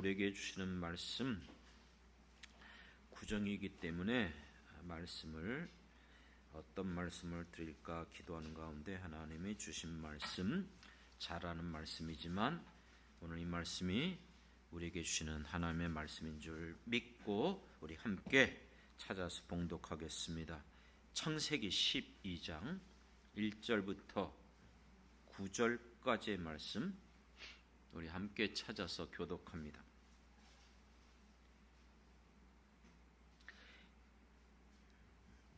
우리에게 주시는 말씀 구정이기 때문에 어떤 말씀을 드릴까 기도하는 가운데 하나님이 주신 말씀, 잘 아는 말씀이지만 오늘 이 말씀이 우리에게 주시는 하나님의 말씀인 줄 믿고 우리 함께 찾아서 봉독하겠습니다. 창세기 12장 1절부터 9절까지의 말씀 우리 함께 찾아서 교독합니다.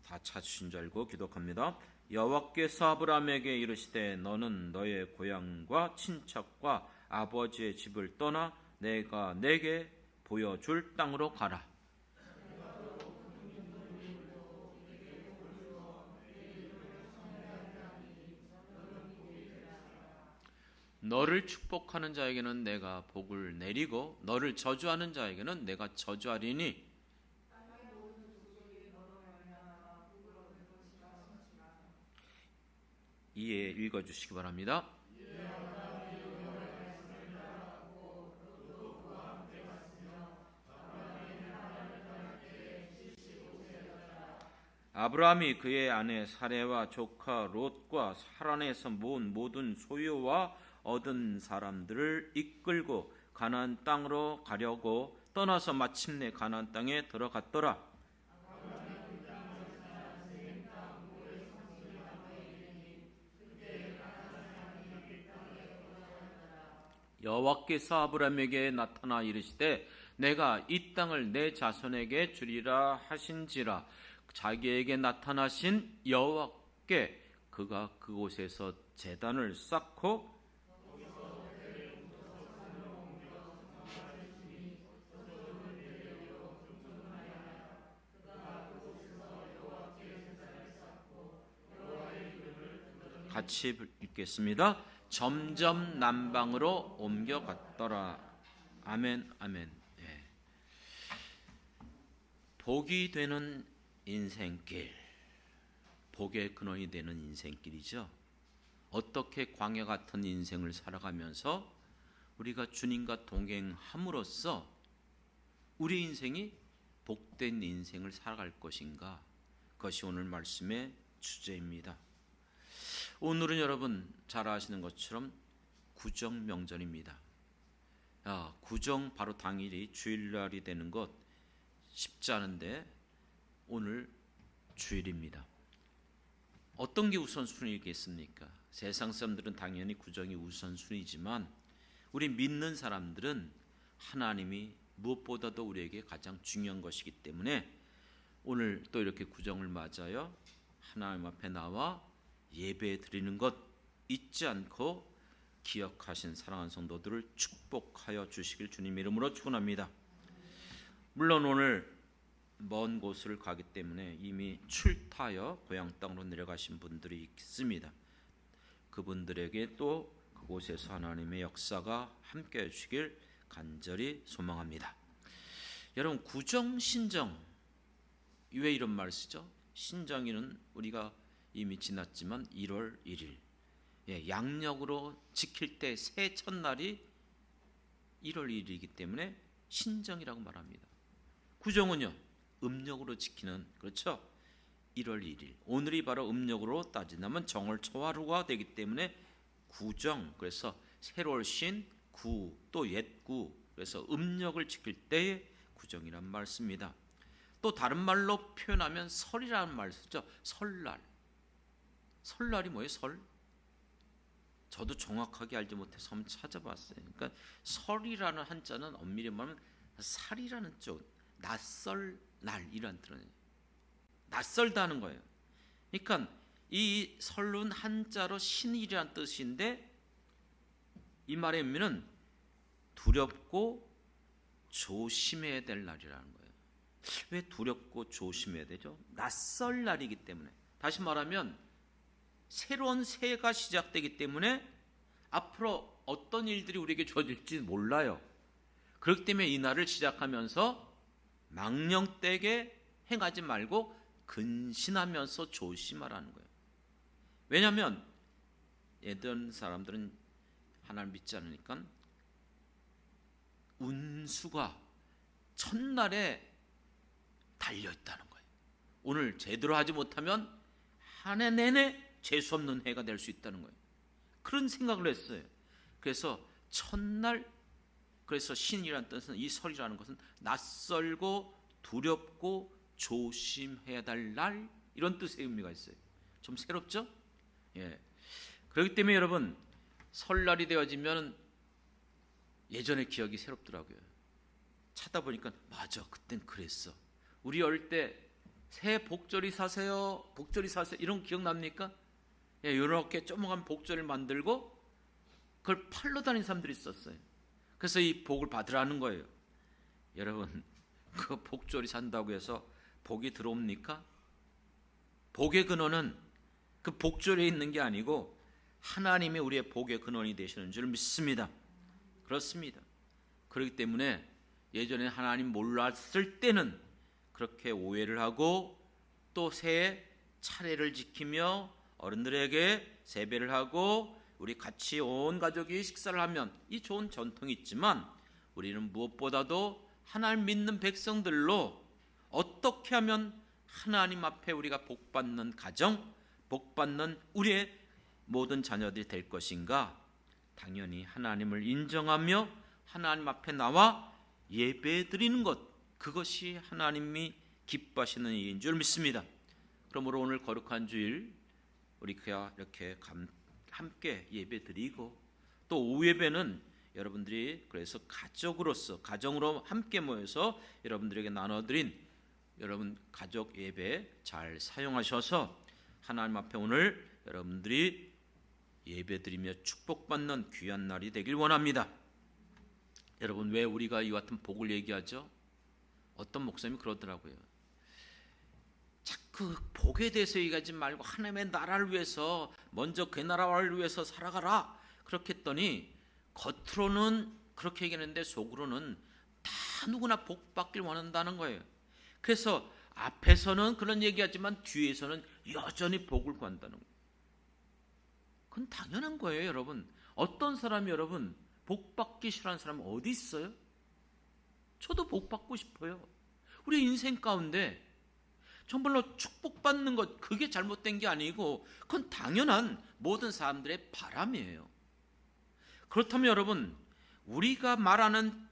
다 찾으신 줄 알고 교독합니다. 여호와께서 아브라함에게 이르시되 너는 너의 고향과 친척과 아버지의 집을 떠나 내가 내게 보여줄 땅으로 가라. 너를 축복하는 자에게는 내가 복을 내리고 너를 저주하는 자에게는 내가 저주하리니 이에 읽어주시기 바랍니다. 아브라함이 그의 아내 사레와 조카 롯과 하란에서 모은 모든 소유와 얻은 사람들을 이끌고 가나안 땅으로 가려고 떠나서 마침내 가나안 땅에 들어갔더라. 여호와께서 아브라함에게 나타나 이르시되 내가 이 땅을 내 자손에게 주리라 하신지라. 자기에게 나타나신 여호와께 그가 그곳에서 제단을 쌓고 같이 읽겠습니다. 점점 남방으로 옮겨갔더라. 아멘, 아멘. 예. 복이 되는 인생길, 복의 근원이 되는 인생길이죠. 어떻게 광야 같은 인생을 살아가면서 우리가 주님과 동행함으로써 우리 인생이 복된 인생을 살아갈 것인가? 그것이 오늘 말씀의 주제입니다. 오늘은 여러분 잘 아시는 것처럼 구정 명절입니다. 구정 바로 당일이 주일날이 되는 것 쉽지 않은데 오늘 주일입니다. 어떤 게 우선순위겠습니까? 세상 사람들은 당연히 구정이 우선순위지만 우리 믿는 사람들은 하나님이 무엇보다도 우리에게 가장 중요한 것이기 때문에 오늘 또 이렇게 구정을 맞아요. 하나님 앞에 나와 예배 드리는 것 잊지 않고 기억하신 사랑하는 성도들을 축복하여 주시길 주님 이름으로 축원합니다. 물론 오늘 먼 곳을 가기 때문에 이미 출타하여 고향 땅으로 내려가신 분들이 있습니다. 그분들에게 또 그곳에서 하나님의 역사가 함께해 주시길 간절히 소망합니다. 여러분 구정 신정 왜 이런 말 쓰죠? 신정일은 우리가 이미 지났지만 1월 1일 양력으로 지킬 때 새 첫날이 1월 1일이기 때문에 신정이라고 말합니다. 구정은요 음력으로 지키는 그렇죠 1월 1일 오늘이 바로 음력으로 따진다면 정월 초하루가 되기 때문에 구정 그래서 새로울 신 구 또 옛구 그래서 음력을 지킬 때의 구정이란 말 씁니다. 또 다른 말로 표현하면 설이라는 말 쓰죠. 설날이 뭐예요? 설? 저도 정확하게 알지 못해서 한번 찾아봤어요. 그러니까 설이라는 한자는 엄밀히 말하면 살이라는 쪽, 낯설 날이라는 뜻이에요. 낯설다는 거예요. 그러니까 이 설은 한자로 신일이라는 뜻인데 이 말의 의미는 두렵고 조심해야 될 날이라는 거예요. 왜 두렵고 조심해야 되죠? 낯설 날이기 때문에. 다시 말하면 새로운 새해가 시작되기 때문에 앞으로 어떤 일들이 우리에게 주어질지 몰라요. 그렇기 때문에 이 날을 시작하면서 망령되게 행하지 말고 근신하면서 조심하라는 거예요. 왜냐하면 예전 사람들은 하나님 믿지 않으니까 점수가 첫날에 달려있다는 거예요. 오늘 제대로 하지 못하면 한 해 내내 재수없는 해가 될 수 있다는 거예요. 그런 생각을 했어요. 그래서 첫날, 그래서 신이라는 뜻은, 이 설이라는 것은 낯설고 두렵고 조심해야 될 날, 이런 뜻의 의미가 있어요. 좀 새롭죠? 예. 그렇기 때문에 여러분, 설날이 되어지면 예전의 기억이 새롭더라고요. 찾아보니까 맞아, 그땐 그랬어. 우리 어릴 때 새해 복조리 사세요, 복조리 사세요, 이런 거 기억납니까? 예, 이렇게 조그만 복조리를 만들고 그걸 팔러 다니는 사람들이 있었어요. 그래서 이 복을 받으라는 거예요. 여러분, 그 복조리 산다고 해서 복이 들어옵니까? 복의 근원은 그 복조리에 있는 게 아니고 하나님이 우리의 복의 근원이 되시는 줄 믿습니다. 그렇습니다. 그렇기 때문에 예전에 하나님 몰랐을 때는 그렇게 오해를 하고, 또 새해 차례를 지키며 어른들에게 세배를 하고 우리 같이 온 가족이 식사를 하면 이 좋은 전통이 있지만, 우리는 무엇보다도 하나님 믿는 백성들로 어떻게 하면 하나님 앞에 우리가 복받는 가정, 복받는 우리의 모든 자녀들이 될 것인가? 당연히 하나님을 인정하며 하나님 앞에 나와 예배 드리는 것, 그것이 하나님이 기뻐하시는 일인 줄 믿습니다. 그러므로 오늘 거룩한 주일 우리가 이렇게 함께 예배 드리고, 또 오후 예배는 여러분들이 그래서 가정으로 함께 모여서 여러분들에게 나눠드린 여러분 가족 예배 잘 사용하셔서 하나님 앞에 오늘 여러분들이 예배드리며 축복받는 귀한 날이 되길 원합니다. 여러분, 왜 우리가 이 같은 복을 얘기하죠? 어떤 목사님이 그러더라고요. 자꾸 복에 대해서 얘기하지 말고 하나님의 나라를 위해서, 먼저 그 나라를 위해서 살아가라, 그렇게 했더니 겉으로는 그렇게 얘기하는데 속으로는 다 누구나 복 받길 원한다는 거예요. 그래서 앞에서는 그런 얘기하지만 뒤에서는 여전히 복을 구한다는 거예요. 그건 당연한 거예요. 여러분, 어떤 사람이 여러분 복 받기 싫어하는 사람은 어디 있어요? 저도 복 받고 싶어요. 우리 인생 가운데 정말로 축복받는 것, 그게 잘못된 게 아니고 그건 당연한 모든 사람들의 바람이에요. 그렇다면 여러분, 우리가 말하는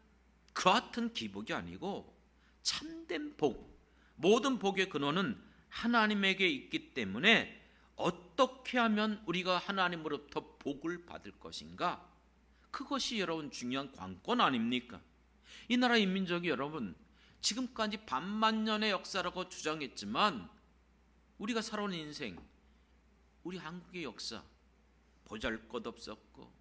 그 같은 기복이 아니고 참된 복, 모든 복의 근원은 하나님에게 있기 때문에 어떻게 하면 우리가 하나님으로부터 복을 받을 것인가? 그것이 여러분 중요한 관건 아닙니까? 이 나라 인민족이 여러분 지금까지 반만년의 역사라고 주장했지만, 우리가 살아온 인생, 우리 한국의 역사, 보잘것없었고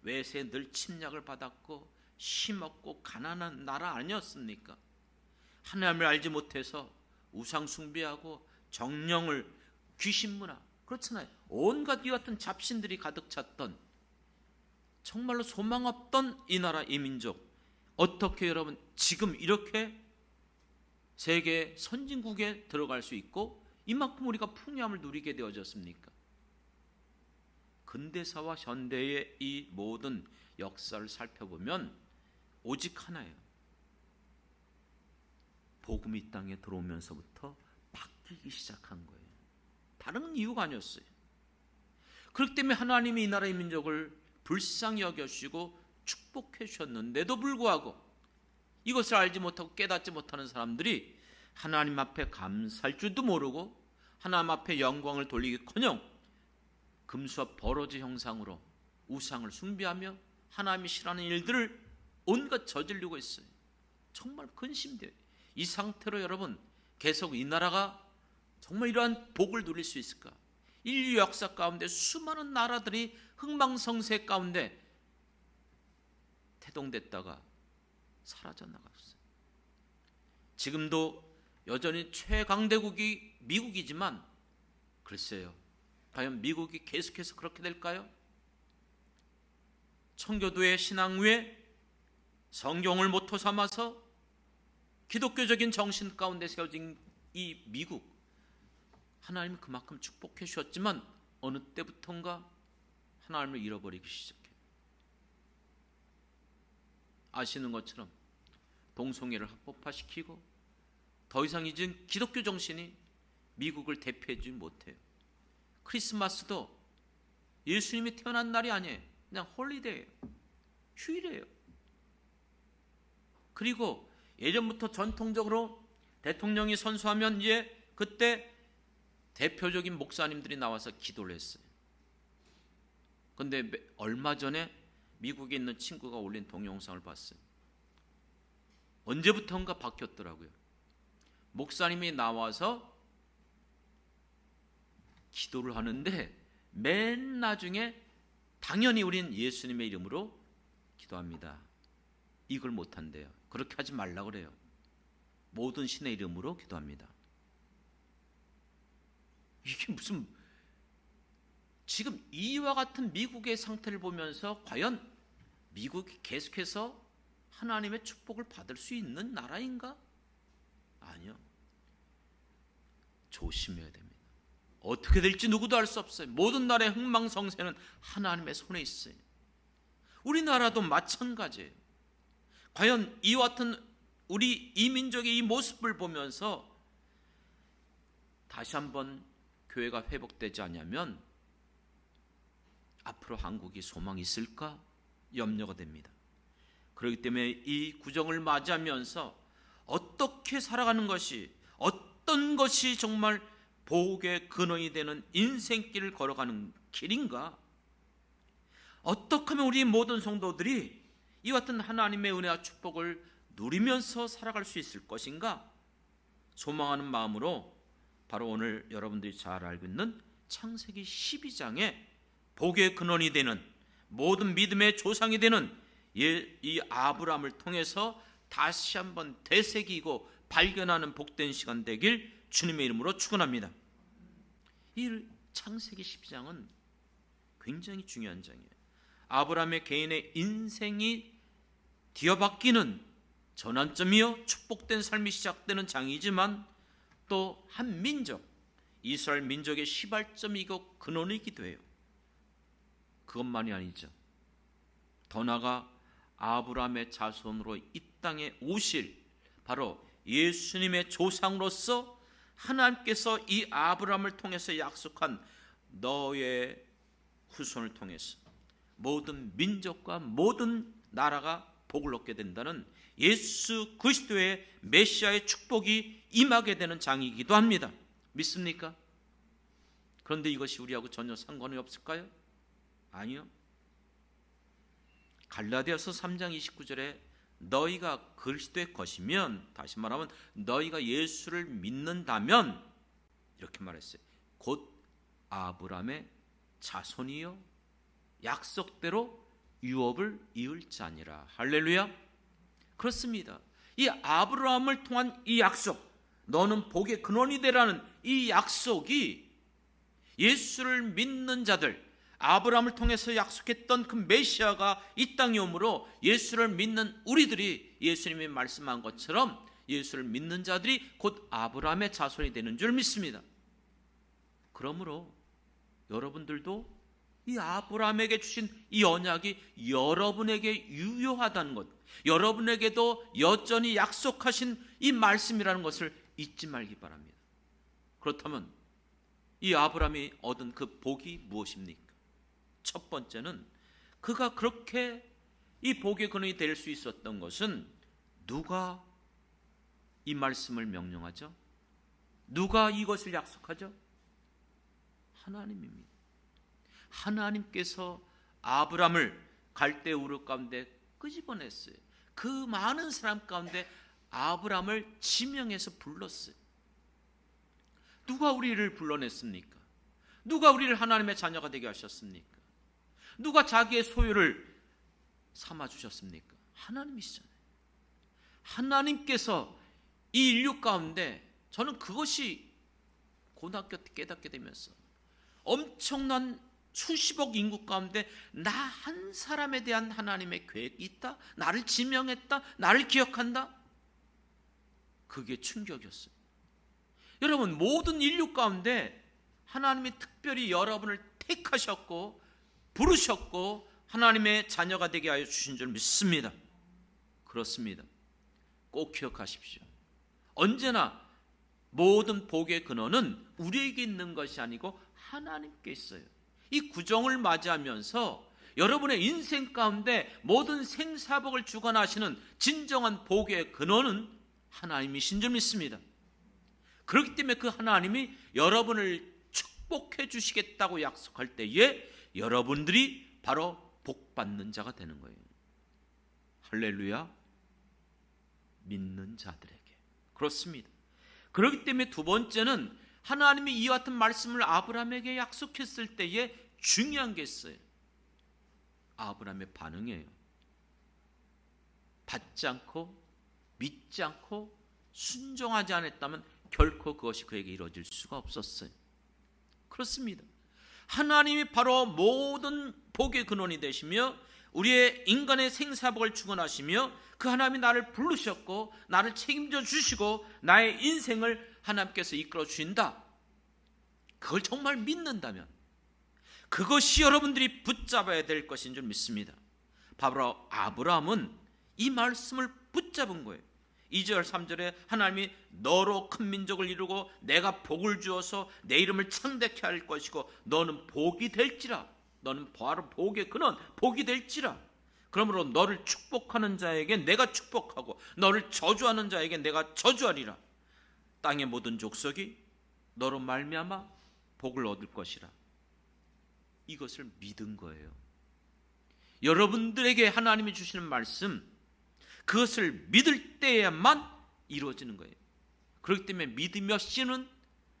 외세에 늘 침략을 받았고 힘없고 가난한 나라 아니었습니까? 하나님을 알지 못해서 우상 숭배하고 정령을, 귀신 문화, 그렇잖아요. 온갖 이 같은 잡신들이 가득 찼던, 정말로 소망 없던 이 나라 이 민족, 어떻게 여러분 지금 이렇게 세계 선진국에 들어갈 수 있고 이만큼 우리가 풍요함을 누리게 되어졌습니까? 근대사와 현대의 이 모든 역사를 살펴보면 오직 하나예요. 복음이 이 땅에 들어오면서부터 바뀌기 시작한 거예요. 다른 이유가 아니었어요. 그렇기 때문에 하나님이 이 나라의 민족을 불쌍히 여겨주시고 축복해 주셨는데도 불구하고 이것을 알지 못하고 깨닫지 못하는 사람들이 하나님 앞에 감사할 줄도 모르고 하나님 앞에 영광을 돌리기커녕 금수와 버러지 형상으로 우상을 숭배하며 하나님이 싫어하는 일들을 온갖 저지르고 있어요. 정말 근심돼요. 이 상태로 여러분 계속 이 나라가 정말 이러한 복을 누릴 수 있을까? 인류 역사 가운데 수많은 나라들이 흥망성쇠 가운데 태동됐다가 사라져 나갔어요. 지금도 여전히 최강대국이 미국이지만 글쎄요, 과연 미국이 계속해서 그렇게 될까요? 청교도의 신앙 위에 성경을 모토 삼아서 기독교적인 정신 가운데 세워진 이 미국, 하나님이 그만큼 축복해 주셨지만 어느 때부턴가 하나님을 잃어버리기 시작해요. 아시는 것처럼 동성애를 합법화시키고 더 이상 이제 기독교 정신이 미국을 대표해주지 못해요. 크리스마스도 예수님이 태어난 날이 아니에요. 그냥 홀리데이예요. 휴일이에요. 그리고 예전부터 전통적으로 대통령이 선수하면 이제 그때 대표적인 목사님들이 나와서 기도를 했어요. 그런데 얼마 전에 미국에 있는 친구가 올린 동영상을 봤어요. 언제부턴가 바뀌었더라고요. 목사님이 나와서 기도를 하는데 맨 나중에 당연히 우린 예수님의 이름으로 기도합니다. 이걸 못한대요. 그렇게 하지 말라 그래요. 모든 신의 이름으로 기도합니다. 이게 무슨, 지금 이와 같은 미국의 상태를 보면서 과연 미국이 계속해서 하나님의 축복을 받을 수 있는 나라인가? 아니요. 조심해야 됩니다. 어떻게 될지 누구도 알 수 없어요. 모든 나라의 흥망성쇠는 하나님의 손에 있어요. 우리나라도 마찬가지예요. 과연 이와 같은 우리 이민족의 이 모습을 보면서 다시 한번 교회가 회복되지 않으면 앞으로 한국이 소망이 있을까 염려가 됩니다. 그렇기 때문에 이 구정을 맞이하면서 어떻게 살아가는 것이, 어떤 것이 정말 복의 근원이 되는 인생길을 걸어가는 길인가? 어떻게 하면 우리 모든 성도들이 이와 같은 하나님의 은혜와 축복을 누리면서 살아갈 수 있을 것인가? 소망하는 마음으로 바로 오늘 여러분들이 잘 알고 있는 창세기 12장에 복의 근원이 되는, 모든 믿음의 조상이 되는 이 아브라함을 통해서 다시 한번 되새기고 발견하는 복된 시간 되길 주님의 이름으로 축원합니다. 이 창세기 12장은 굉장히 중요한 장이에요. 아브라함의 개인의 인생이 뒤어바뀌는 전환점이요, 축복된 삶이 시작되는 장이지만 또 한 민족, 이스라엘 민족의 시발점이고 근원이기도 해요. 그것만이 아니죠. 더 나아가 아브라함의 자손으로 이 땅에 오실 바로 예수님의 조상으로서 하나님께서 이 아브라함을 통해서 약속한 너의 후손을 통해서 모든 민족과 모든 나라가 복을 얻게 된다는 예수 그리스도의 메시아의 축복이 임하게 되는 장이기도 합니다. 믿습니까? 그런데 이것이 우리하고 전혀 상관이 없을까요? 아니요. 갈라디아서 3장 29절에 너희가 그리스도의 것이면, 다시 말하면 너희가 예수를 믿는다면, 이렇게 말했어요. 곧 아브라함의 자손이요 약속대로 유업을 이을 자니라. 할렐루야. 그렇습니다. 이 아브라함을 통한 이 약속, 너는 복의 근원이 되라는 이 약속이 예수를 믿는 자들, 아브라함을 통해서 약속했던 그 메시아가 이 땅에 오므로 예수를 믿는 우리들이 예수님이 말씀한 것처럼 예수를 믿는 자들이 곧 아브라함의 자손이 되는 줄 믿습니다. 그러므로 여러분들도 이 아브라함에게 주신 이 언약이 여러분에게 유효하다는 것, 여러분에게도 여전히 약속하신 이 말씀이라는 것을 잊지 말기 바랍니다. 그렇다면 이 아브라함이 얻은 그 복이 무엇입니까? 첫 번째는 그가 그렇게 이 복의 근원이 될 수 있었던 것은 누가 이 말씀을 명령하죠? 누가 이것을 약속하죠? 하나님입니다. 하나님께서 아브라함을 갈대 우르 가운데 끄집어냈어요. 그 많은 사람 가운데 아브라함을 지명해서 불렀어요. 누가 우리를 불러냈습니까? 누가 우리를 하나님의 자녀가 되게 하셨습니까? 누가 자기의 소유를 삼아주셨습니까? 하나님이시잖아요. 하나님께서 이 인류 가운데, 저는 그것이 고등학교 때 깨닫게 되면서 엄청난 수십억 인구 가운데 나 한 사람에 대한 하나님의 계획이 있다, 나를 지명했다, 나를 기억한다, 그게 충격이었어요. 여러분, 모든 인류 가운데 하나님이 특별히 여러분을 택하셨고 부르셨고 하나님의 자녀가 되게 하여 주신 줄 믿습니다. 그렇습니다. 꼭 기억하십시오. 언제나 모든 복의 근원은 우리에게 있는 것이 아니고 하나님께 있어요. 이 구정을 맞이하면서 여러분의 인생 가운데 모든 생사복을 주관하시는 진정한 복의 근원은 하나님이신 줄 믿습니다. 그렇기 때문에 그 하나님이 여러분을 축복해 주시겠다고 약속할 때에 여러분들이 바로 복받는 자가 되는 거예요. 할렐루야. 믿는 자들에게. 그렇습니다. 그렇기 때문에 두 번째는 하나님이 이와 같은 말씀을 아브라함에게 약속했을 때에 중요한 게 있어요. 아브라함의 반응이에요. 받지 않고 믿지 않고 순종하지 않았다면 결코 그것이 그에게 이루어질 수가 없었어요. 그렇습니다. 하나님이 바로 모든 복의 근원이 되시며 우리의 인간의 생사복을 주관하시며 그 하나님이 나를 부르셨고 나를 책임져 주시고 나의 인생을 하나님께서 이끌어 주신다. 그걸 정말 믿는다면 그것이 여러분들이 붙잡아야 될 것인 줄 믿습니다. 바로 아브라함은 이 말씀을 붙잡은 거예요. 2절 3절에 하나님이 너로 큰 민족을 이루고 내가 복을 주어서 내 이름을 창대케 할 것이고 너는 복이 될지라. 너는 바로 복의 근원, 복이 될지라. 그러므로 너를 축복하는 자에게 내가 축복하고 너를 저주하는 자에게 내가 저주하리라. 땅의 모든 족속이 너로 말미암아 복을 얻을 것이라. 이것을 믿은 거예요. 여러분들에게 하나님이 주시는 말씀, 그것을 믿을 때에만 이루어지는 거예요. 그렇기 때문에 믿음이 없이는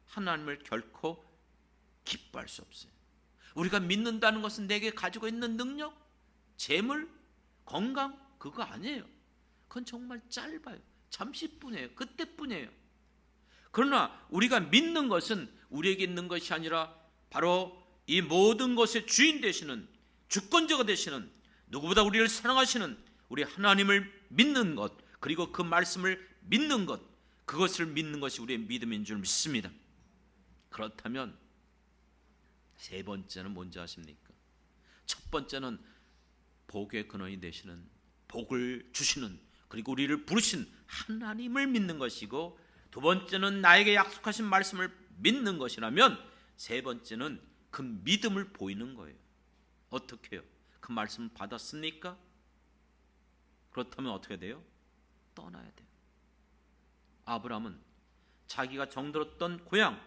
하나님을 결코 기뻐할 수 없어요. 우리가 믿는다는 것은 내게 가지고 있는 능력, 재물, 건강, 그거 아니에요. 그건 정말 짧아요. 잠시뿐이에요. 그때뿐이에요. 그러나 우리가 믿는 것은 우리에게 있는 것이 아니라 바로 이 모든 것의 주인 되시는, 주권자가 되시는, 누구보다 우리를 사랑하시는 우리 하나님을 믿는 것, 그리고 그 말씀을 믿는 것, 그것을 믿는 것이 우리의 믿음인 줄 믿습니다. 그렇다면 세 번째는 뭔지 아십니까? 첫 번째는 복의 근원이 되시는, 복을 주시는, 그리고 우리를 부르신 하나님을 믿는 것이고, 두 번째는 나에게 약속하신 말씀을 믿는 것이라면 세 번째는 그 믿음을 보이는 거예요. 어떻게 해요? 그 말씀을 받았습니까? 그렇다면 어떻게 돼요? 떠나야 돼요. 아브라함은 자기가 정들었던 고향,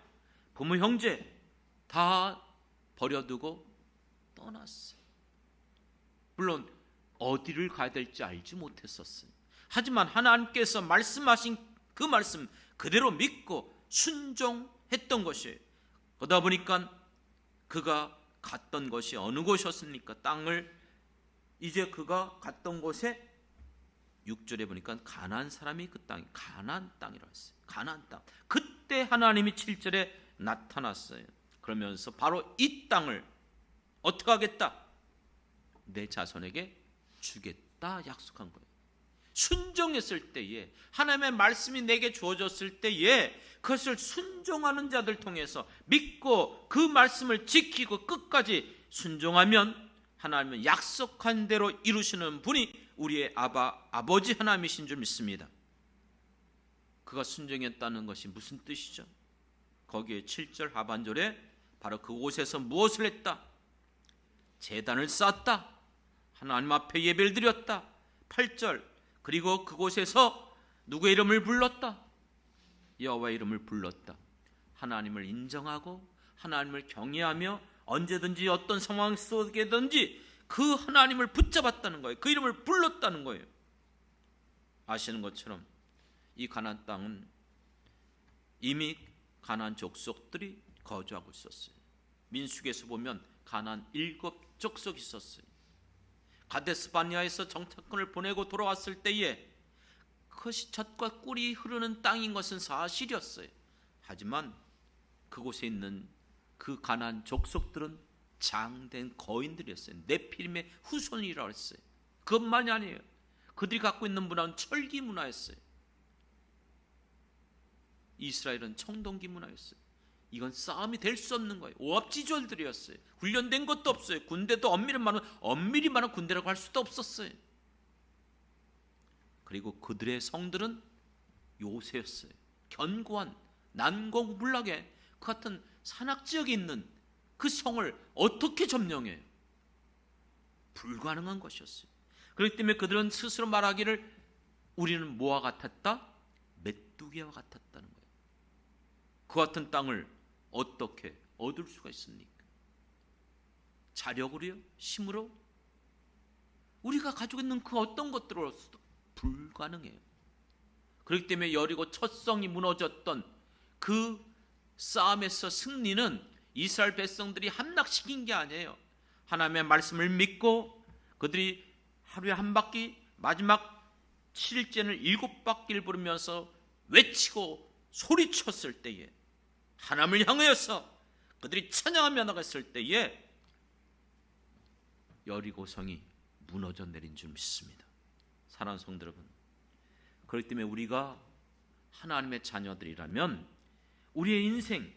부모 형제 다 버려두고 떠났어요. 물론 어디를 가야 될지 알지 못했었어요. 하지만 하나님께서 말씀하신 그 말씀 그대로 믿고 순종했던 것이에요. 그러다 보니까 그가 갔던 것이 어느 곳이었습니까? 땅을 이제 그가 갔던 곳에 6절에 보니까 가나안 사람이 그 땅이 가나안 땅이라고 했어요. 가나안 땅. 그때 하나님이 7절에 나타났어요. 그러면서 바로 이 땅을 어떻게 하겠다? 내 자손에게 주겠다 약속한 거예요. 순종했을 때에, 하나님의 말씀이 내게 주어졌을 때에 그것을 순종하는 자들 통해서 믿고 그 말씀을 지키고 끝까지 순종하면 하나님은 약속한 대로 이루시는 분이 우리의 아버지 하나님이신 줄 믿습니다. 그가 순종했다는 것이 무슨 뜻이죠? 거기에 7절 하반절에 바로 그곳에서 무엇을 했다? 제단을 쌓았다. 하나님 앞에 예배를 드렸다. 8절 그리고 그곳에서 누구의 이름을 불렀다? 여호와의 이름을 불렀다. 하나님을 인정하고 하나님을 경외하며 언제든지 어떤 상황 속에든지 그 하나님을 붙잡았다는 거예요. 그 이름을 불렀다는 거예요. 아시는 것처럼 이 가나안 땅은 이미 가나안 족속들이 거주하고 있었어요. 민수기에서 보면 가나안 7족속이 있었어요. 가데스 바네아에서 정탐꾼을 보내고 돌아왔을 때에 그것이 젖과 꿀이 흐르는 땅인 것은 사실이었어요. 하지만 그곳에 있는 그 가나안 족속들은 장된 거인들이었어요. 네피림의 후손이라고 했어요. 그것만이 아니에요. 그들이 갖고 있는 문화는 철기 문화였어요. 이스라엘은 청동기 문화였어요. 이건 싸움이 될 수 없는 거예요. 오합지졸들이었어요. 훈련된 것도 없어요. 군대도 엄밀히 말하면 군대라고 할 수도 없었어요. 그리고 그들의 성들은 요새였어요. 견고한 난공불락의 그 같은 산악지역에 있는 그 성을 어떻게 점령해요? 불가능한 것이었어요. 그렇기 때문에 그들은 스스로 말하기를 우리는 뭐와 같았다? 메뚜기와 같았다는 거예요. 그 같은 땅을 어떻게 얻을 수가 있습니까? 자력으로요? 힘으로? 우리가 가지고 있는 그 어떤 것들로서도 불가능해요. 그렇기 때문에 여리고 첫 성이 무너졌던 그 싸움에서 승리는 이스라엘 백성들이 함락시킨 게 아니에요. 하나님의 말씀을 믿고 그들이 하루에 한 바퀴, 마지막 7일째는 7바퀴를 부르면서 외치고 소리쳤을 때에, 하나님을 향하여서 그들이 찬양하며 나갔을 때에 여리고성이 무너져 내린 줄 믿습니다. 사랑하는 성도 여러분, 그렇기 때문에 우리가 하나님의 자녀들이라면 우리의 인생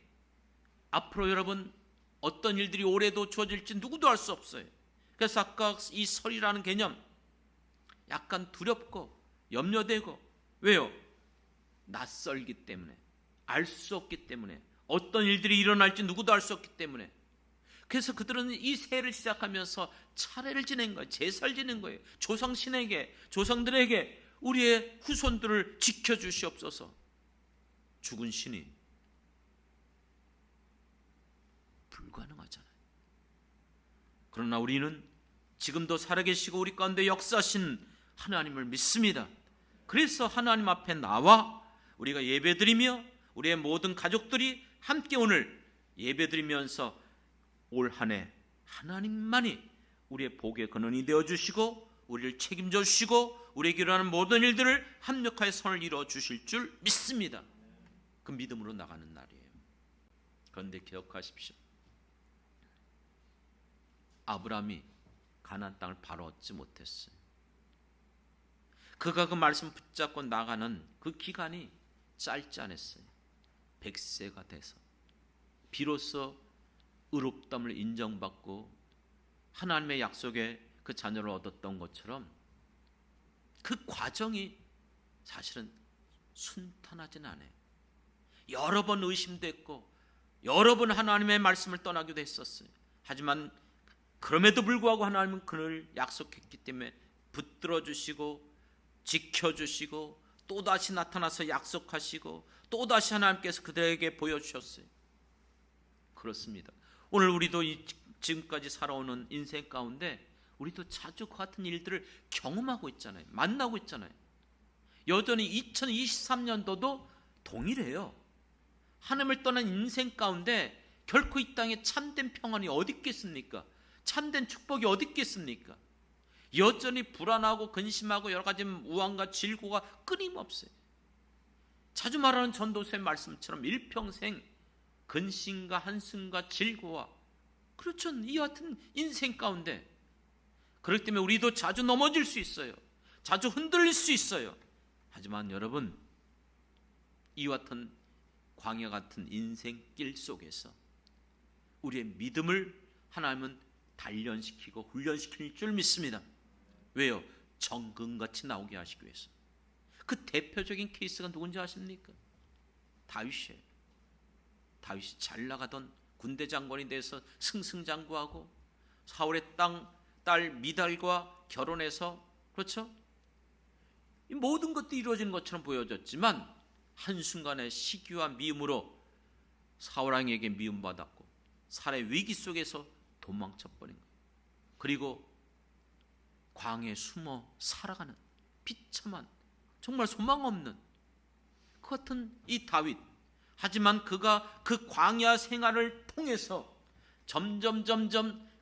앞으로 여러분 어떤 일들이 올해도 주어질지 누구도 알 수 없어요. 그래서 아까 이 설이라는 개념 약간 두렵고 염려되고, 왜요? 낯설기 때문에, 알 수 없기 때문에, 어떤 일들이 일어날지 누구도 알 수 없기 때문에. 그래서 그들은 이 새해를 시작하면서 차례를 지낸 거예요. 제사를 지낸 거예요. 조상신에게, 조상들에게 우리의 후손들을 지켜주시옵소서. 죽은 신이 불가능하잖아요. 그러나 우리는 지금도 살아계시고 우리 가운데 역사하신 하나님을 믿습니다. 그래서 하나님 앞에 나와 우리가 예배드리며 우리의 모든 가족들이 함께 오늘 예배드리면서 올 한 해 하나님만이 우리의 복의 근원이 되어주시고 우리를 책임져 주시고 우리에게 일어나는 모든 일들을 합력하여 선을 이루어 주실 줄 믿습니다. 그 믿음으로 나가는 날이에요. 그런데 기억하십시오. 아브라함이 가나안 땅을 바로 얻지 못했어요. 그가 그 말씀 붙잡고 나가는 그 기간이 짧지 않았어요. 100세가 돼서 비로소 의롭다함을 인정받고 하나님의 약속의 그 자녀를 얻었던 것처럼 그 과정이 사실은 순탄하진 않아요. 여러 번 의심됐고 여러 번 하나님의 말씀을 떠나기도 했었어요. 하지만 그럼에도 불구하고 하나님은 그를 약속했기 때문에 붙들어 주시고 지켜주시고 또다시 나타나서 약속하시고 또다시 하나님께서 그들에게 보여주셨어요. 그렇습니다. 오늘 우리도 지금까지 살아오는 인생 가운데 우리도 자주 그 같은 일들을 경험하고 있잖아요. 만나고 있잖아요. 여전히 2023년도도 동일해요. 하나님을 떠난 인생 가운데 결코 이 땅에 참된 평안이 어디 있겠습니까? 참된 축복이 어디 있겠습니까? 여전히 불안하고 근심하고 여러 가지 우환과 질고가 끊임없어요. 자주 말하는 전도서의 말씀처럼 일평생 근심과 한숨과 질고와, 그렇죠, 이 같은 인생 가운데, 그렇기 때문에 우리도 자주 넘어질 수 있어요. 자주 흔들릴 수 있어요. 하지만 여러분, 이와 같은 광야 같은 인생길 속에서 우리의 믿음을 하나님은 단련시키고 훈련시킬 줄 믿습니다. 왜요? 정금같이 나오게 하시기 위해서. 그 대표적인 케이스가 누군지 아십니까? 다윗이에요. 다윗이 잘 나가던 군대 장관이 돼서 승승장구하고 사울의 딸 미달과 결혼해서, 그렇죠? 이 모든 것들이 이루어진 것처럼 보여졌지만 한순간에 시기와 미움으로 사울 왕에게 미움받았고 살해 위기 속에서 도망쳐버린 거예요. 그리고 광야에 숨어 살아가는 비참한, 정말 소망 없는 그 같은 이 다윗. 하지만 그가 그 광야 생활을 통해서 점점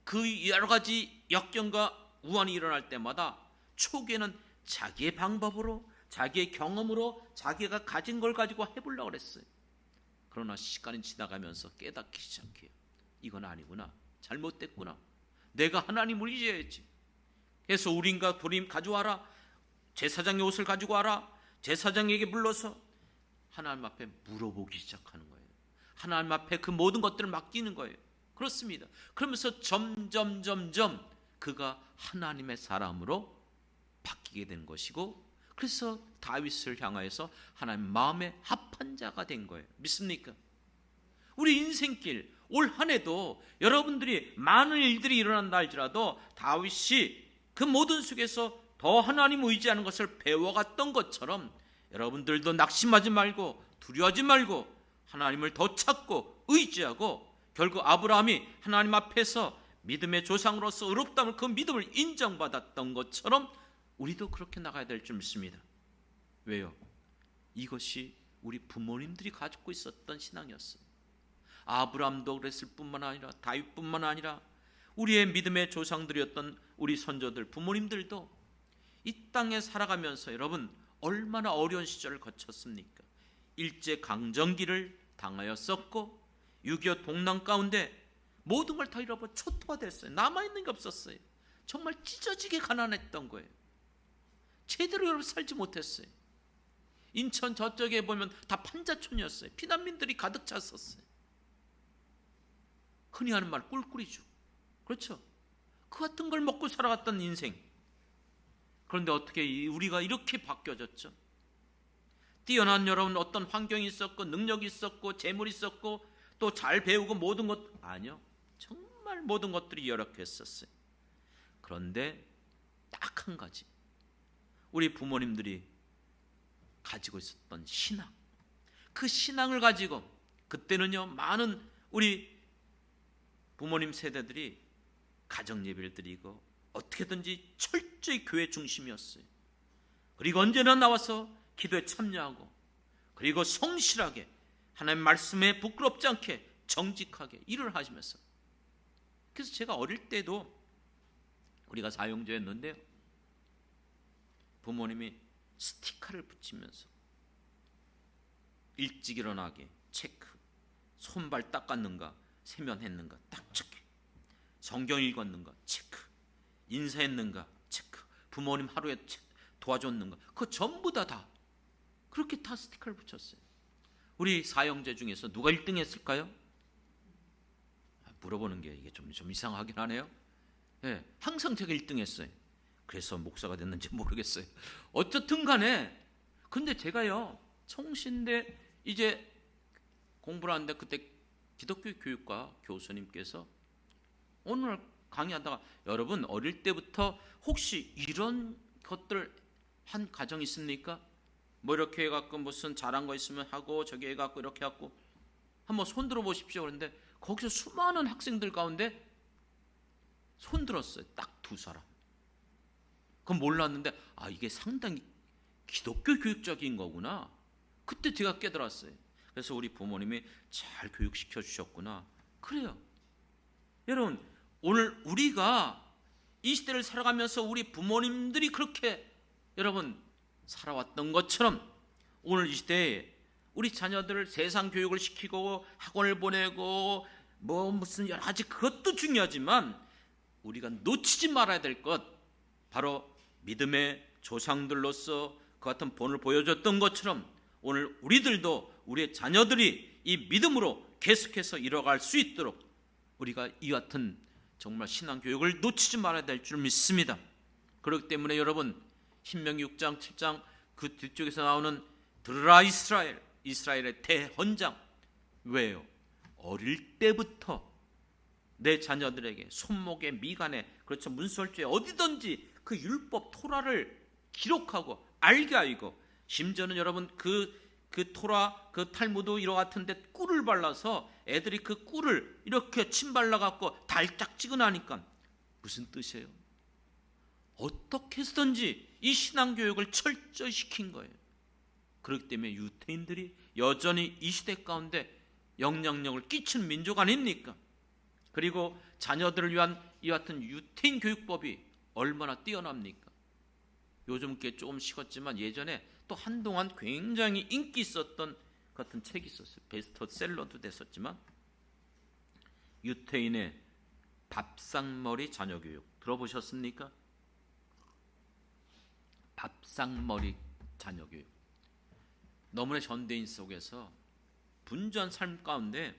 그 여러 가지 역경과 우환이 일어날 때마다 초기에는 자기의 방법으로, 자기의 경험으로 자기가 가진 걸 가지고 해보려고 그랬어요. 그러나 시간이 지나가면서 깨닫기 시작해요. 이건 아니구나, 잘못됐구나, 내가 하나님을 잊어야지. 그래서 우림과 도림 가져와라, 제사장의 옷을 가지고 와라, 제사장에게 불러서 하나님 앞에 물어보기 시작하는 거예요. 하나님 앞에 그 모든 것들을 맡기는 거예요. 그렇습니다. 그러면서 점점 그가 하나님의 사람으로 바뀌게 된 것이고, 그래서 다윗을 향하여서 하나님 마음에 합한 자가 된 거예요. 믿습니까? 우리 인생길 올 한 해도 여러분들이 많은 일들이 일어난다 할지라도 다윗이 그 모든 속에서 더 하나님 의지하는 것을 배워갔던 것처럼 여러분들도 낙심하지 말고 두려워하지 말고 하나님을 더 찾고 의지하고 결국 아브라함이 하나님 앞에서 믿음의 조상으로서 의롭다면 그 믿음을 인정받았던 것처럼 우리도 그렇게 나가야 될 줄 믿습니다. 왜요? 이것이 우리 부모님들이 가지고 있었던 신앙이었어요. 아브라함도 그랬을 뿐만 아니라 다윗뿐만 아니라 우리의 믿음의 조상들이었던 우리 선조들 부모님들도 이 땅에 살아가면서 여러분 얼마나 어려운 시절을 거쳤습니까? 일제강점기를 당하였었고 6.25 동란 가운데 모든 걸 다 잃어버려 초토화 됐어요. 남아있는 게 없었어요. 정말 찢어지게 가난했던 거예요. 제대로 여러분 살지 못했어요. 인천 저쪽에 보면 다 판자촌이었어요. 피난민들이 가득 찼었어요. 흔히 하는 말 꿀꿀이죠. 그렇죠? 그 같은 걸 먹고 살아갔던 인생. 그런데 어떻게 우리가 이렇게 바뀌어졌죠? 뛰어난 여러분 어떤 환경이 있었고 능력이 있었고 재물이 있었고 또 잘 배우고 모든 것 아니요. 정말 모든 것들이 열악했었어요. 그런데 딱 한 가지 우리 부모님들이 가지고 있었던 신앙, 그 신앙을 가지고 그때는요 많은 우리 부모님 세대들이 가정 예배를 드리고 어떻게든지 철저히 교회 중심이었어요. 그리고 언제나 나와서 기도에 참여하고 그리고 성실하게 하나님 말씀에 부끄럽지 않게 정직하게 일을 하시면서 그래서 제가 어릴 때도 우리가 사형제였는데요. 부모님이 스티커를 붙이면서 일찍 일어나게 체크, 손발 닦았는가, 세면했는가 딱 체크, 성경 읽었는가 체크, 인사했는가 체크, 부모님 하루에 도와줬는가 그거 전부 다 그렇게 다 스티커를 붙였어요. 우리 사형제 중에서 누가 1등 했을까요? 물어보는 게 이게 좀 이상하긴 하네요. 네, 항상 제가 1등 했어요. 그래서 목사가 됐는지 모르겠어요. 어쨌든 간에 근데 제가요 청신대 이제 공부를 하는데 그때 기독교 교육과 교수님께서 오늘 강의하다가 여러분 어릴 때부터 혹시 이런 것들 한 가정 있습니까? 뭐 이렇게 해갖고 무슨 잘한 거 있으면 하고 저기 해갖고 이렇게 해갖고 한번 손 들어보십시오. 그런데 거기서 수많은 학생들 가운데 손 들었어요. 딱 2사람. 그건 몰랐는데 이게 상당히 기독교 교육적인 거구나. 그때 제가 깨달았어요. 그래서 우리 부모님이 잘 교육시켜 주셨구나. 그래요. 여러분 오늘 우리가 이 시대를 살아가면서 우리 부모님들이 그렇게 여러분 살아왔던 것처럼 오늘 이 시대에 우리 자녀들을 세상 교육을 시키고 학원을 보내고 뭐 무슨 여러 가지 그것도 중요하지만 우리가 놓치지 말아야 될 것 바로 믿음의 조상들로서 그 같은 본을 보여줬던 것처럼 오늘 우리들도 우리의 자녀들이 이 믿음으로 계속해서 이뤄갈 수 있도록 우리가 이 같은 정말 신앙 교육을 놓치지 말아야 될 줄 믿습니다. 그렇기 때문에 여러분 신명기 6장 7장 그 뒤쪽에서 나오는 들으라 이스라엘의 대헌장. 왜요? 어릴 때부터 내 자녀들에게 손목에 미간에 그렇죠 문설주에 어디든지 그 율법 토라를 기록하고 알게 하고 심지어는 여러분 그 토라 그 탈무드 이와 같은데 꿀을 발라서 애들이 그 꿀을 이렇게 침 발라갖고 달짝지근하니까 무슨 뜻이에요? 어떻게 해서든지 이 신앙교육을 철저히 시킨 거예요. 그렇기 때문에 유태인들이 여전히 이 시대 가운데 영향력을 끼치는 민족 아닙니까? 그리고 자녀들을 위한 이 같은 유태인 교육법이 얼마나 뛰어납니까? 요즘 게 조금 식었지만 예전에 또 한동안 굉장히 인기 있었던 같은 책이 있었어요. 베스트셀러도 됐었지만 유태인의 밥상머리 자녀교육 들어보셨습니까? 밥상머리 자녀교육. 너무나 현대인 속에서 분주한 삶 가운데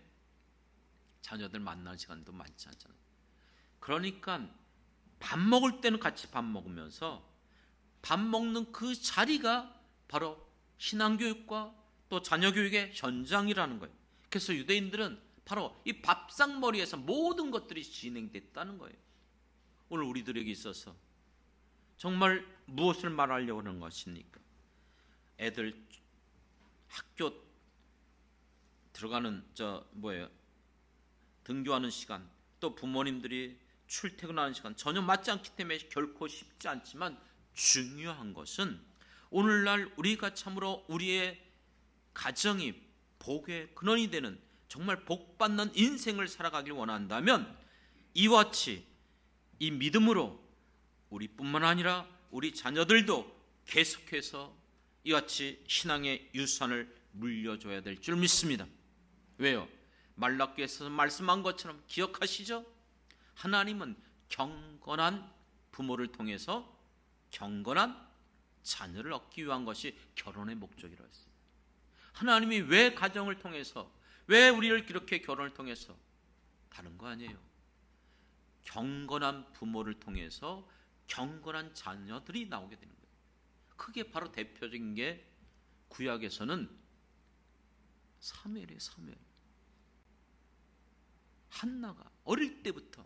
자녀들 만나는 시간도 많지 않잖아요. 그러니까 밥 먹을 때는 같이 밥 먹으면서 밥 먹는 그 자리가 바로 신앙교육과 또 자녀교육의 현장이라는 거예요. 그래서 유대인들은 바로 이 밥상머리에서 모든 것들이 진행됐다는 거예요. 오늘 우리들에게 있어서 정말 무엇을 말하려고 하는 것입니까? 애들 학교 들어가는 등교하는 시간, 또 부모님들이 출퇴근하는 시간 전혀 맞지 않기 때문에 결코 쉽지 않지만 중요한 것은 오늘날 우리가 참으로 우리의 가정이 복의 근원이 되는 정말 복받는 인생을 살아가길 원한다면 이와 같이 이 믿음으로 우리뿐만 아니라 우리 자녀들도 계속해서 이와 같이 신앙의 유산을 물려줘야 될 줄 믿습니다. 왜요? 말라기에서 말씀한 것처럼 기억하시죠? 하나님은 경건한 부모를 통해서 경건한 자녀를 얻기 위한 것이 결혼의 목적이라고 했어요. 하나님이 왜 가정을 통해서, 왜 우리를 이렇게 결혼을 통해서, 다른 거 아니에요. 경건한 부모를 통해서 경건한 자녀들이 나오게 되는 거예요. 그게 바로 대표적인 게 구약에서는 사무엘이에요. 사무엘. 한나가 어릴 때부터,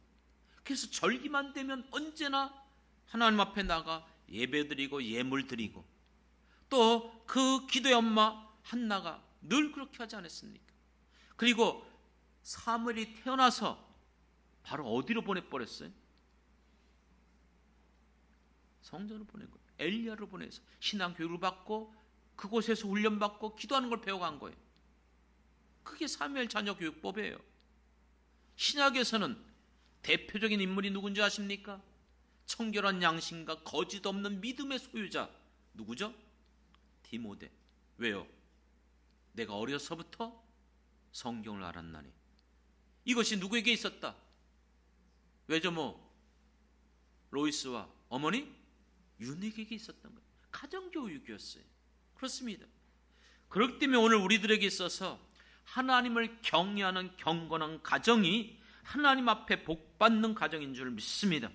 그래서 절기만 되면 언제나 하나님 앞에 나가 예배드리고 예물드리고, 또 그 기도의 엄마 한나가 늘 그렇게 하지 않았습니까? 그리고 사무엘이 태어나서 바로 어디로 보내버렸어요? 성전으로 보낸 거예요. 엘리야로 보내서 신앙교육을 받고 그곳에서 훈련받고 기도하는 걸 배워간 거예요. 그게 사무엘 자녀교육법이에요. 신약에서는 대표적인 인물이 누군지 아십니까? 청결한 양심과 거짓 없는 믿음의 소유자 누구죠? 디모데. 왜요? 내가 어려서부터 성경을 알았나니. 이것이 누구에게 있었다? 외조모 로이스와 어머니 유닉에게 있었던 거예요. 가정교육이었어요. 그렇습니다. 그렇기 때문에 오늘 우리들에게 있어서 하나님을 경외하는 경건한 가정이 하나님 앞에 복받는 가정인 줄 믿습니다.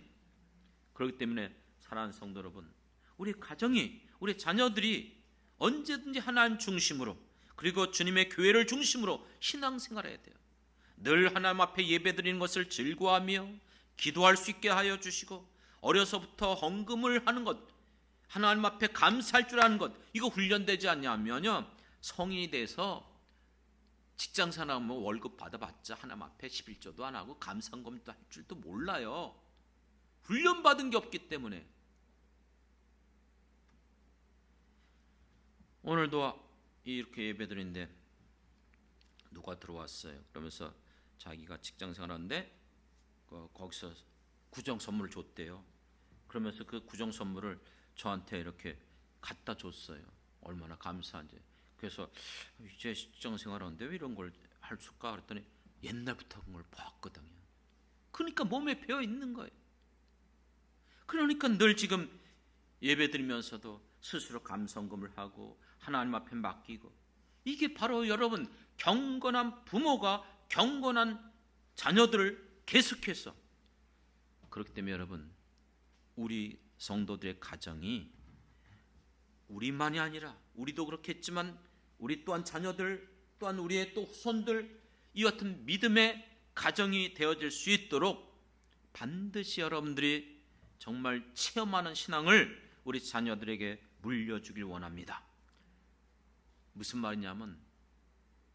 그렇기 때문에 사랑하는 성도 여러분, 우리 가정이, 우리 자녀들이 언제든지 하나님 중심으로, 그리고 주님의 교회를 중심으로 신앙생활해야 돼요. 늘 하나님 앞에 예배드리는 것을 즐거워하며 기도할 수 있게 하여 주시고, 어려서부터 헌금을 하는 것, 하나님 앞에 감사할 줄 아는 것, 이거 훈련되지 않냐면요, 성인이 돼서 직장생활하면 월급 받아봤자 하나님 앞에 11조도 안 하고 감사헌금도 할 줄도 몰라요. 훈련받은 게 없기 때문에. 오늘도 이렇게 예배드리는데 누가 들어왔어요. 그러면서 자기가 직장생활하는데 거기서 구정 선물을 줬대요. 그러면서 그 구정 선물을 저한테 이렇게 갖다 줬어요. 얼마나 감사한지. 그래서 이제 직장생활하는데 왜 이런 걸 할까 그랬더니 옛날부터 그걸 봤거든요. 그러니까 몸에 배어 있는 거예요. 그러니까 늘 지금 예배드리면서도 스스로 감사헌금을 하고 하나님 앞에 맡기고, 이게 바로 여러분 경건한 부모가 경건한 자녀들을 계속해서, 그렇기 때문에 여러분 우리 성도들의 가정이 우리만이 아니라 우리도 그렇겠지만 우리 또한 자녀들, 또한 우리의 또 후손들, 이 같은 믿음의 가정이 되어질 수 있도록 반드시 여러분들이 정말 체험하는 신앙을 우리 자녀들에게 물려주길 원합니다. 무슨 말이냐면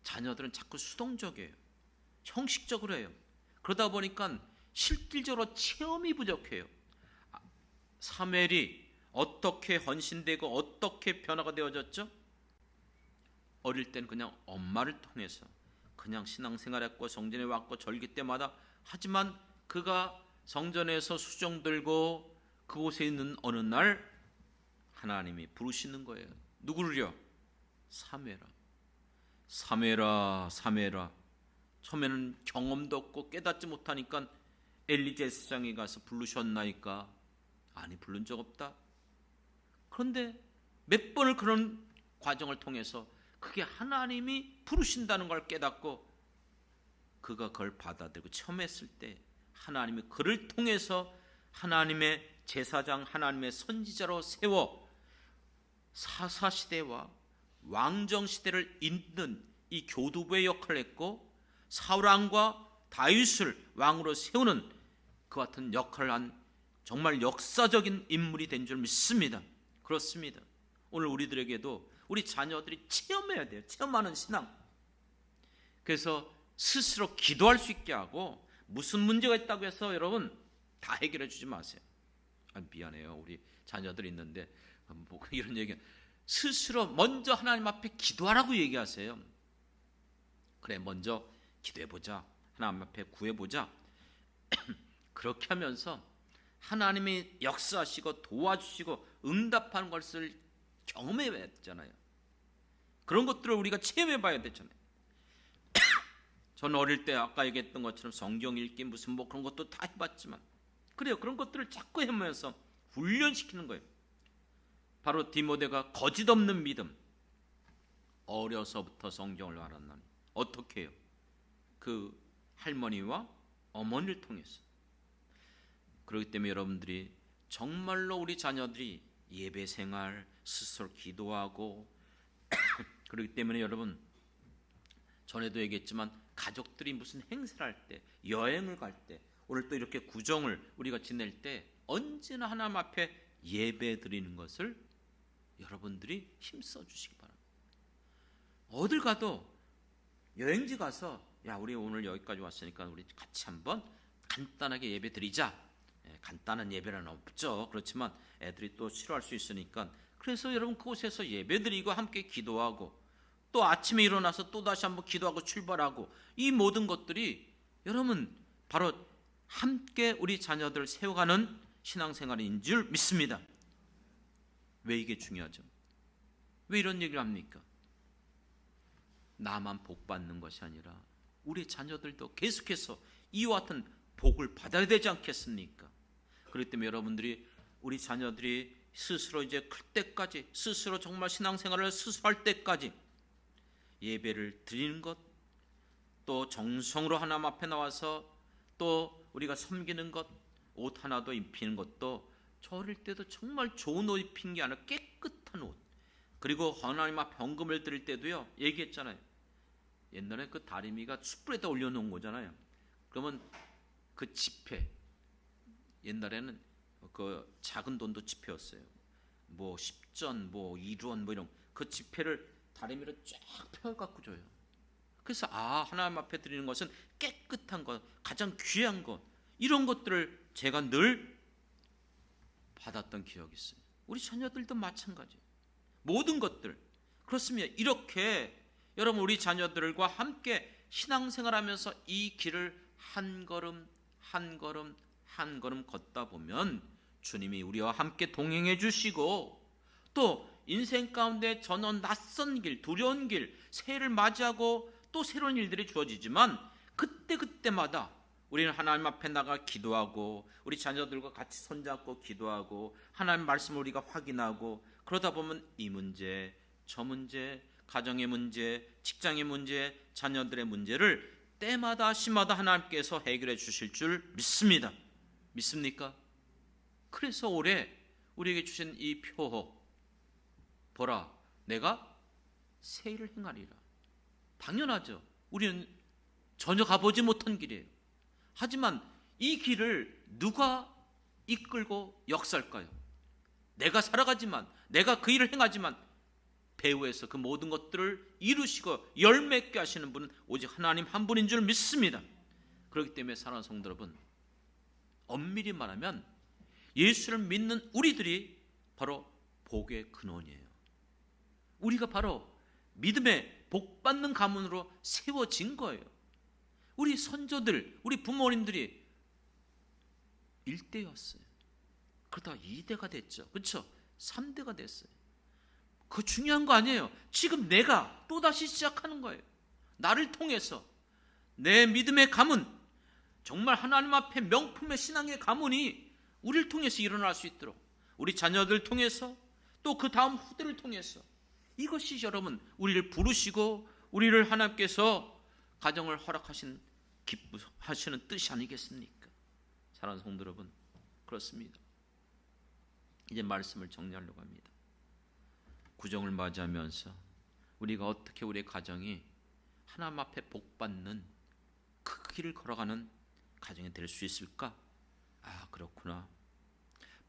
자녀들은 자꾸 수동적이에요. 형식적으로 해요. 그러다 보니까 실질적으로 체험이 부족해요. 사무엘이 어떻게 헌신되고 어떻게 변화가 되어졌죠? 어릴 때는 그냥 엄마를 통해서 그냥 신앙생활했고 성전에 왔고 절기 때마다, 하지만 그가 성전에서 수종 들고 그곳에 있는 어느 날 하나님이 부르시는 거예요. 누구를요? 사무엘아. 사무엘아, 사무엘아. 처음에는 경험도 없고 깨닫지 못하니까 엘리 제사장이 가서 부르셨나이까? 아니, 부른 적 없다. 그런데 몇 번을 그런 과정을 통해서 그게 하나님이 부르신다는 걸 깨닫고 그가 그걸 받아들이고 처음 했을 때 하나님이 그를 통해서 하나님의 제사장, 하나님의 선지자로 세워 사사시대와 왕정시대를 잇는 이 교두보의 역할을 했고, 사울왕과 다윗을 왕으로 세우는 그 같은 역할을 한 정말 역사적인 인물이 된 줄 믿습니다. 그렇습니다. 오늘 우리들에게도 우리 자녀들이 체험해야 돼요. 체험하는 신앙. 그래서 스스로 기도할 수 있게 하고, 무슨 문제가 있다고 해서 여러분 다 해결해 주지 마세요. 미안해요, 우리 자녀들 있는데 뭐 이런 얘기. 스스로 먼저 하나님 앞에 기도하라고 얘기하세요. 그래, 먼저 기도해보자, 하나님 앞에 구해보자. 그렇게 하면서 하나님이 역사하시고 도와주시고 응답하는 것을 경험해야 되잖아요. 그런 것들을 우리가 체험해봐야 되잖아요. 저는 어릴 때 아까 얘기했던 것처럼 성경 읽기 무슨 뭐 그런 것도 다 해봤지만, 그래요, 그런 것들을 자꾸 해보면서 훈련시키는 거예요. 바로 디모데가 거짓 없는 믿음, 어려서부터 성경을 알았나니. 어떻게 해요? 그 할머니와 어머니를 통해서. 그렇기 때문에 여러분들이 정말로 우리 자녀들이 예배 생활 스스로 기도하고 그렇기 때문에 여러분, 전에도 얘기했지만 가족들이 무슨 행사를 할 때, 여행을 갈 때, 오늘 또 이렇게 구정을 우리가 지낼 때 언제나 하나님 앞에 예배 드리는 것을 여러분들이 힘써 주시기 바랍니다. 어딜 가도 여행지 가서 야, 우리 오늘 여기까지 왔으니까 우리 같이 한번 간단하게 예배 드리자. 간단한 예배는 없죠. 그렇지만 애들이 또 싫어할 수 있으니까, 그래서 여러분 그곳에서 예배 드리고 함께 기도하고, 또 아침에 일어나서 또 다시 한번 기도하고 출발하고, 이 모든 것들이 여러분 바로 함께 우리 자녀들 세워가는 신앙생활인 줄 믿습니다. 왜 이게 중요하죠? 왜 이런 얘기를 합니까? 나만 복 받는 것이 아니라 우리 자녀들도 계속해서 이와 같은 복을 받아야 되지 않겠습니까? 그렇기 때문에 여러분들이, 우리 자녀들이 스스로 이제 클 때까지, 스스로 정말 신앙생활을 스스로 할 때까지 예배를 드리는 것, 또 정성으로 하나님 앞에 나와서 또 우리가 섬기는 것, 옷 하나도 입히는 것도 저 어릴 때도 정말 좋은 옷 입힌 게 아니라 깨끗한 옷, 그리고 하나님 앞에 헌금을 드릴 때도요, 얘기했잖아요. 옛날에 그 다리미가 숯불에다 올려놓은 거잖아요. 그러면 그 지폐, 옛날에는 그 작은 돈도 지폐였어요. 뭐 10전, 뭐 1원, 뭐 이런 그 지폐를 다리미로 쫙 펴갖고 줘요. 그래서 하나님 앞에 드리는 것은 깨끗한 것, 가장 귀한 것, 이런 것들을 제가 늘 받았던 기억이 있어요. 우리 자녀들도 마찬가지예요. 모든 것들. 그렇습니다. 이렇게 여러분 우리 자녀들과 함께 신앙생활하면서 이 길을 한 걸음 한 걸음 한 걸음 걷다 보면 주님이 우리와 함께 동행해 주시고, 또 인생 가운데 저는 낯선 길, 두려운 길, 새해를 맞이하고 또 새로운 일들이 주어지지만, 그때마다 우리는 하나님 앞에 나가 기도하고, 우리 자녀들과 같이 손잡고 기도하고, 하나님 말씀을 우리가 확인하고, 그러다 보면 이 문제, 저 문제, 가정의 문제, 직장의 문제, 자녀들의 문제를 때마다 시마다 하나님께서 해결해 주실 줄 믿습니다. 믿습니까? 그래서 올해 우리에게 주신 이 표호, 보라, 내가 새 일을 행하리라. 당연하죠. 우리는 전혀 가보지 못한 길이에요. 하지만 이 길을 누가 이끌고 역사할까요? 내가 살아가지만, 내가 그 일을 행하지만 배후에서 그 모든 것들을 이루시고 열매있게 하시는 분은 오직 하나님 한 분인 줄 믿습니다. 그렇기 때문에 사랑하는 성도 여러분, 엄밀히 말하면 예수를 믿는 우리들이 바로 복의 근원이에요. 우리가 바로 믿음의 복받는 가문으로 세워진 거예요. 우리 선조들, 우리 부모님들이 1대였어요. 그러다가 2대가 됐죠. 그렇죠? 3대가 됐어요. 그거 중요한 거 아니에요. 지금 내가 또다시 시작하는 거예요. 나를 통해서 내 믿음의 가문, 정말 하나님 앞에 명품의 신앙의 가문이 우리를 통해서 일어날 수 있도록, 우리 자녀들 통해서, 또 그 다음 후대를 통해서, 이것이 여러분 우리를 부르시고 우리를 하나님께서 가정을 허락하신 기쁘하시는 뜻이 아니겠습니까? 사랑하는 성도 여러분, 그렇습니다. 이제 말씀을 정리하려고 합니다. 구정을 맞이하면서 우리가 어떻게 우리의 가정이 하나님 앞에 복받는 그 길을 걸어가는 가정이 될 수 있을까? 그렇구나.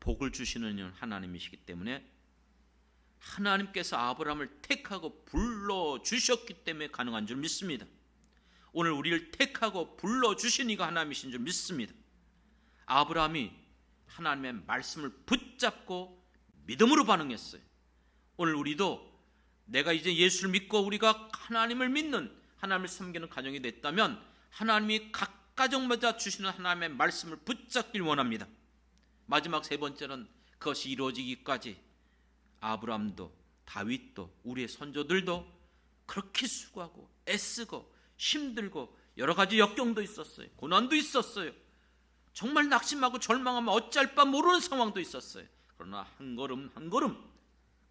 복을 주시는 이는 하나님이시기 때문에 하나님께서 아브라함을 택하고 불러주셨기 때문에 가능한 줄 믿습니다. 오늘 우리를 택하고 불러주신 이가 하나님이신 줄 믿습니다. 아브라함이 하나님의 말씀을 붙잡고 믿음으로 반응했어요. 오늘 우리도 내가 이제 예수를 믿고 우리가 하나님을 믿는, 하나님을 섬기는 가정이 됐다면 하나님이 각 가정마다 주시는 하나님의 말씀을 붙잡길 원합니다. 마지막 세 번째는 그것이 이루어지기까지 아브라함도 다윗도 우리의 선조들도 그렇게 수고하고 애쓰고 힘들고 여러 가지 역경도 있었어요. 고난도 있었어요. 정말 낙심하고 절망하면 어찌할 바 모르는 상황도 있었어요. 그러나 한 걸음 한 걸음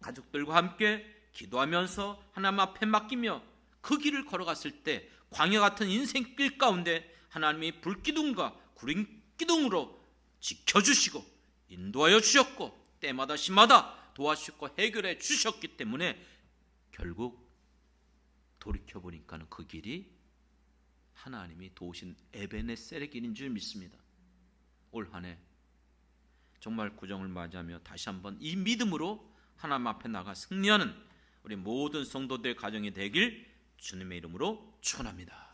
가족들과 함께 기도하면서 하나님 앞에 맡기며 그 길을 걸어갔을 때 광야 같은 인생길 가운데 하나님이 불기둥과 구름기둥으로 지켜주시고 인도하여 주셨고 때마다 시마다 도와주셨고 해결해 주셨기 때문에 결국 돌이켜보니까 그 길이 하나님이 도우신 에베네셀의 길인 줄 믿습니다. 올 한 해 정말 구정을 맞이하며 다시 한번 이 믿음으로 하나님 앞에 나가 승리하는 우리 모든 성도들의 가정이 되길 주님의 이름으로 축원합니다.